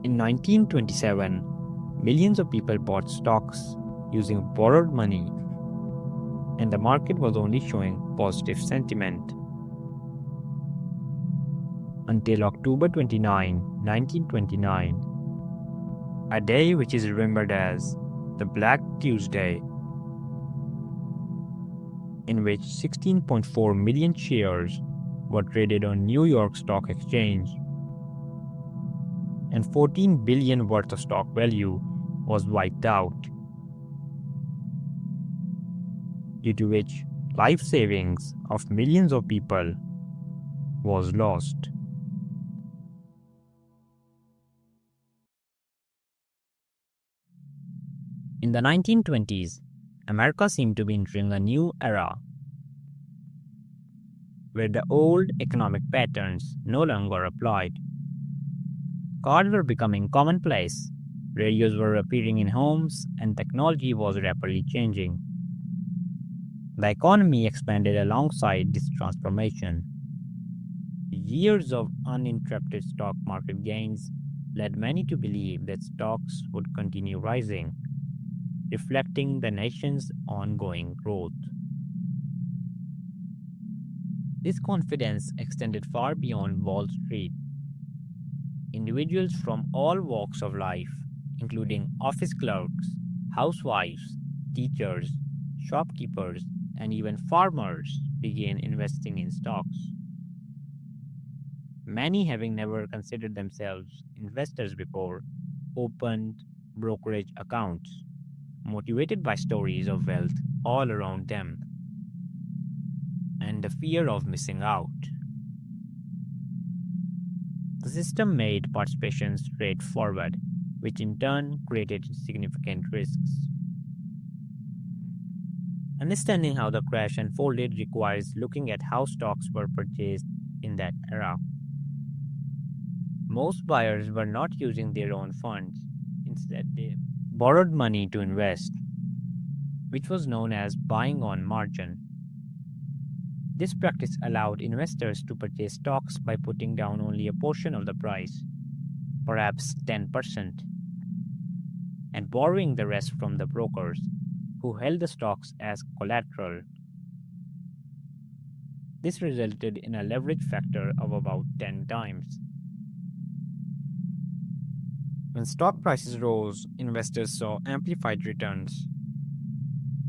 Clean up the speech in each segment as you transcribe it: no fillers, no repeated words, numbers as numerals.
In 1927, millions of people bought stocks using borrowed money, and the market was only showing positive sentiment. Until October 29, 1929, a day which is remembered as the Black Tuesday, in which 16.4 million shares were traded on New York Stock Exchange, and 14 billion worth of stock value was wiped out, due to which life savings of millions of people was lost. In the 1920s, America seemed to be entering a new era where the old economic patterns no longer applied. Cars were becoming commonplace, radios were appearing in homes, and technology was rapidly changing. The economy expanded alongside this transformation. Years of uninterrupted stock market gains led many to believe that stocks would continue rising, reflecting the nation's ongoing growth. This confidence extended far beyond Wall Street. Individuals from all walks of life, including office clerks, housewives, teachers, shopkeepers, and even farmers, began investing in stocks. Many, having never considered themselves investors before, opened brokerage accounts, motivated by stories of wealth all around them and the fear of missing out. The system made participation straightforward, which in turn created significant risks. Understanding how the crash unfolded requires looking at how stocks were purchased in that era. Most buyers were not using their own funds. Instead, they borrowed money to invest, which was known as buying on margin. This practice allowed investors to purchase stocks by putting down only a portion of the price, perhaps 10%, and borrowing the rest from the brokers, who held the stocks as collateral. This resulted in a leverage factor of about 10 times. When stock prices rose, investors saw amplified returns.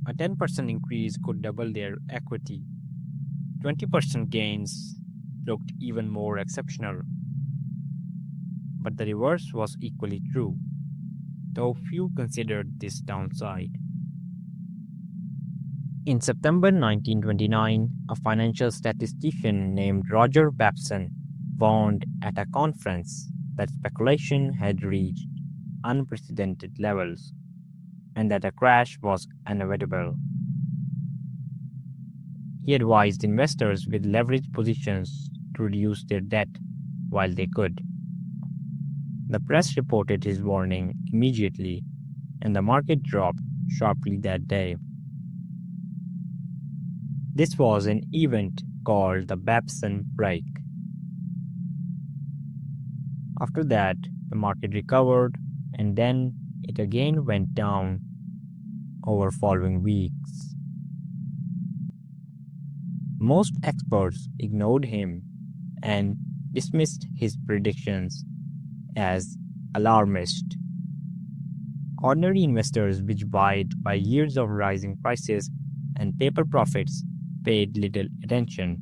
A 10% increase could double their equity. 20% gains looked even more exceptional. But the reverse was equally true, though few considered this downside. In September 1929, a financial statistician named Roger Babson warned at a conference that speculation had reached unprecedented levels and that a crash was inevitable. He advised investors with leveraged positions to reduce their debt while they could. The press reported his warning immediately, and the market dropped sharply that day. This was an event called the Babson break. After that, the market recovered, and then it again went down over following weeks. Most experts ignored him and dismissed his predictions as alarmist. Ordinary investors, which bought by years of rising prices and paper profits, paid little attention.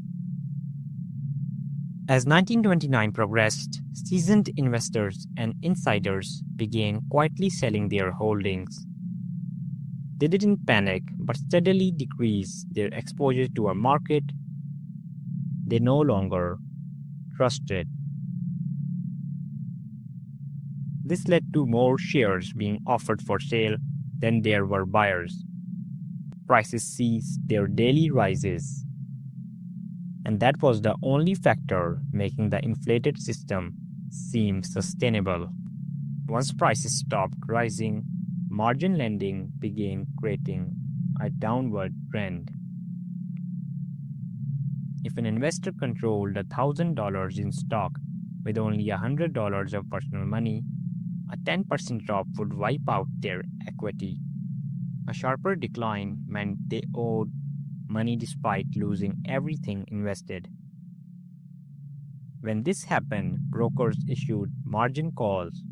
As 1929 progressed, seasoned investors and insiders began quietly selling their holdings. They didn't panic, but steadily decreased their exposure to a market they no longer trusted. This led to more shares being offered for sale than there were buyers. Prices ceased their daily rises, and that was the only factor making the inflated system seem sustainable. Once prices stopped rising, margin lending began creating a downward trend. If an investor controlled $1,000 in stock with only $100 of personal money, A 10% drop would wipe out their equity. A sharper decline meant they owed money despite losing everything invested. When this happened, brokers issued margin calls,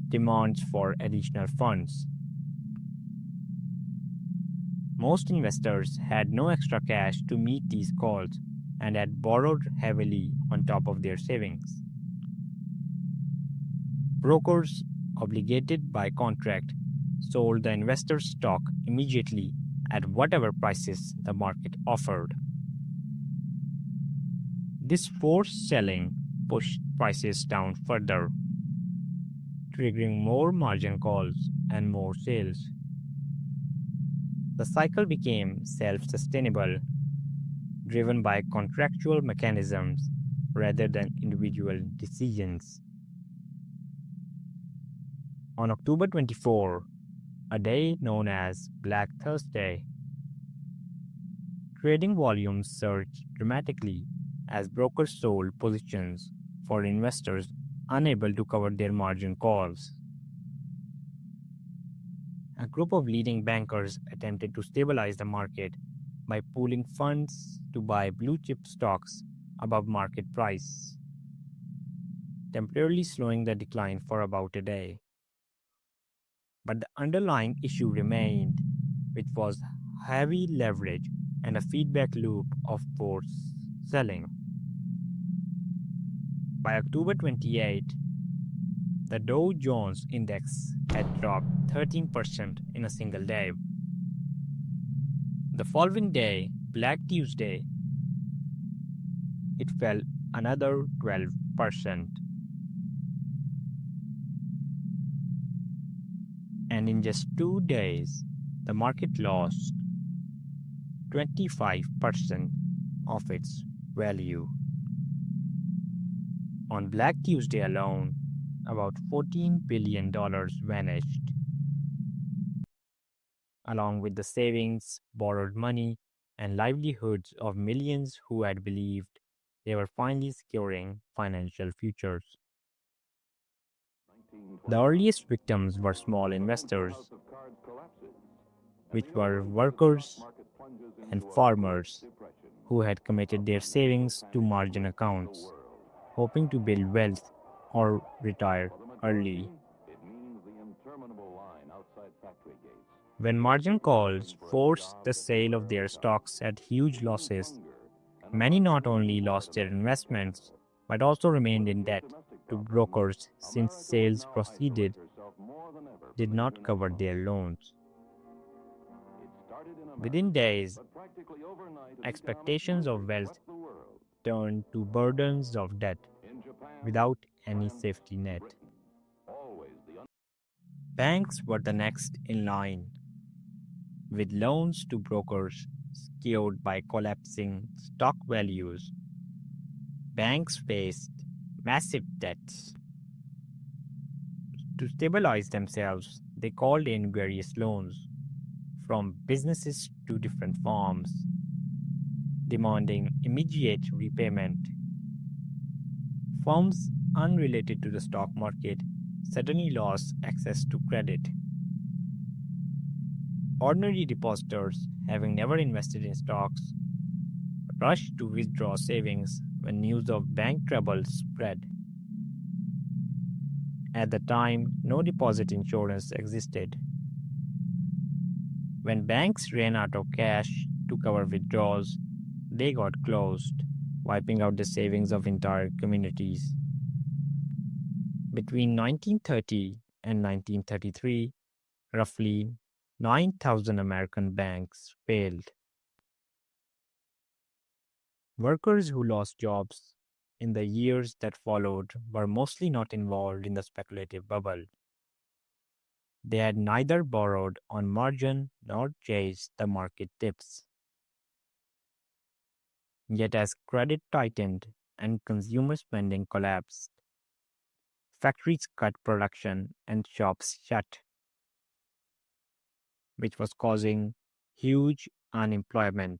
demands for additional funds. Most investors had no extra cash to meet these calls and had borrowed heavily on top of their savings. Brokers, obligated by contract, sold the investor's stock immediately at whatever prices the market offered. This forced selling pushed prices down further, triggering more margin calls and more sales. The cycle became self-sustainable, driven by contractual mechanisms rather than individual decisions. On October 24, a day known as Black Thursday, trading volumes surged dramatically as brokers sold positions for investors unable to cover their margin calls. A group of leading bankers attempted to stabilize the market by pooling funds to buy blue chip stocks above market price, temporarily slowing the decline for about a day. But the underlying issue remained, which was heavy leverage and a feedback loop of forced selling. By October 28, the Dow Jones Index had dropped 13% in a single day. The following day, Black Tuesday, it fell another 12%. And in just 2 days, the market lost 25% of its value. On Black Tuesday alone, about $14 billion vanished, along with the savings, borrowed money, and livelihoods of millions who had believed they were finally securing financial futures. The earliest victims were small investors, which were workers and farmers who had committed their savings to margin accounts, hoping to build wealth or retire early. When margin calls forced the sale of their stocks at huge losses, many not only lost their investments but also remained in debt to brokers since sales proceeded did not cover their loans. Within days, expectations of wealth turned to burdens of debt without any safety net. Banks were the next in line, with loans to brokers skewed by collapsing stock values. Banks faced massive debts. To stabilize themselves, they called in various loans from businesses to different firms, demanding immediate repayment. Firms unrelated to the stock market suddenly lost access to credit. Ordinary depositors, having never invested in stocks, rushed to withdraw savings when news of bank trouble spread. At the time, no deposit insurance existed. When banks ran out of cash to cover withdrawals, they got closed, wiping out the savings of entire communities. Between 1930 and 1933, roughly 9,000 American banks failed. Workers who lost jobs in the years that followed were mostly not involved in the speculative bubble. They had neither borrowed on margin nor chased the market dips. Yet as credit tightened and consumer spending collapsed, factories cut production and shops shut, which was causing huge unemployment.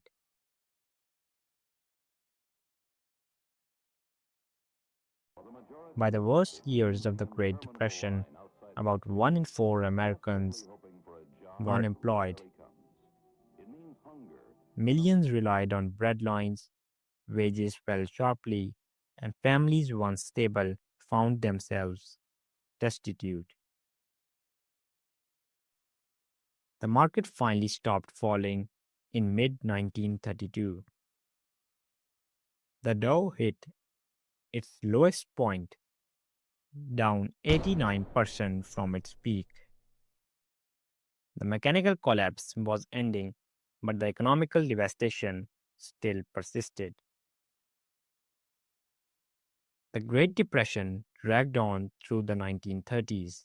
By the worst years of the Great Depression, About 1 in 4 Americans were unemployed. Millions relied on breadlines, wages fell sharply, and families once stable found themselves destitute. The market finally stopped falling in mid 1932. The Dow hit its lowest point, down 89% from its peak. The mechanical collapse was ending, but the economical devastation still persisted. The Great Depression dragged on through the 1930s.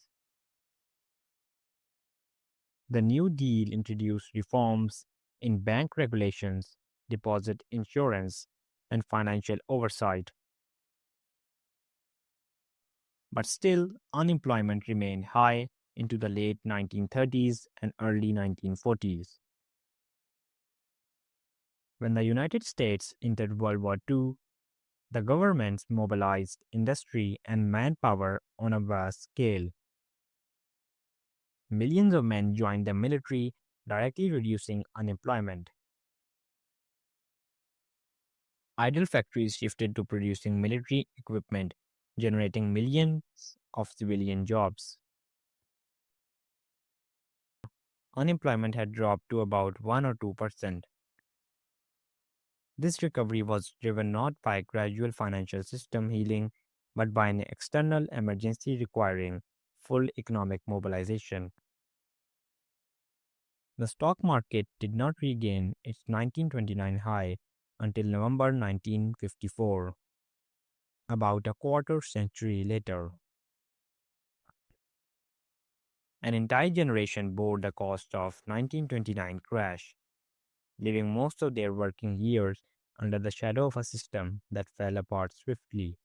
The New Deal introduced reforms in bank regulations, deposit insurance, and financial oversight. But still, unemployment remained high into the late 1930s and early 1940s. When the United States entered World War II, the governments mobilized industry and manpower on a vast scale. Millions of men joined the military, directly reducing unemployment. Idle factories shifted to producing military equipment, generating millions of civilian jobs. Unemployment had dropped to about 1 or 2%. This recovery was driven not by gradual financial system healing, but by an external emergency requiring full economic mobilization. The stock market did not regain its 1929 high until November 1954, about a quarter century later. An entire generation bore the cost of 1929 crash, living most of their working years under the shadow of a system that fell apart swiftly,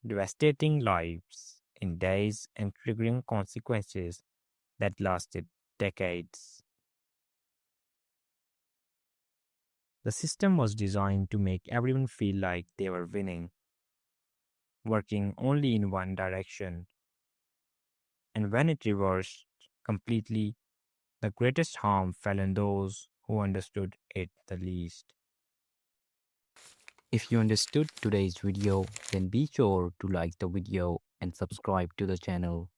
devastating lives in days and triggering consequences that lasted decades. The system was designed to make everyone feel like they were winning, working only in one direction, and when it reversed completely, the greatest harm fell on those who understood it the least. If you understood today's video, then be sure to like the video and subscribe to the channel.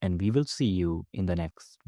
And we will see you in the next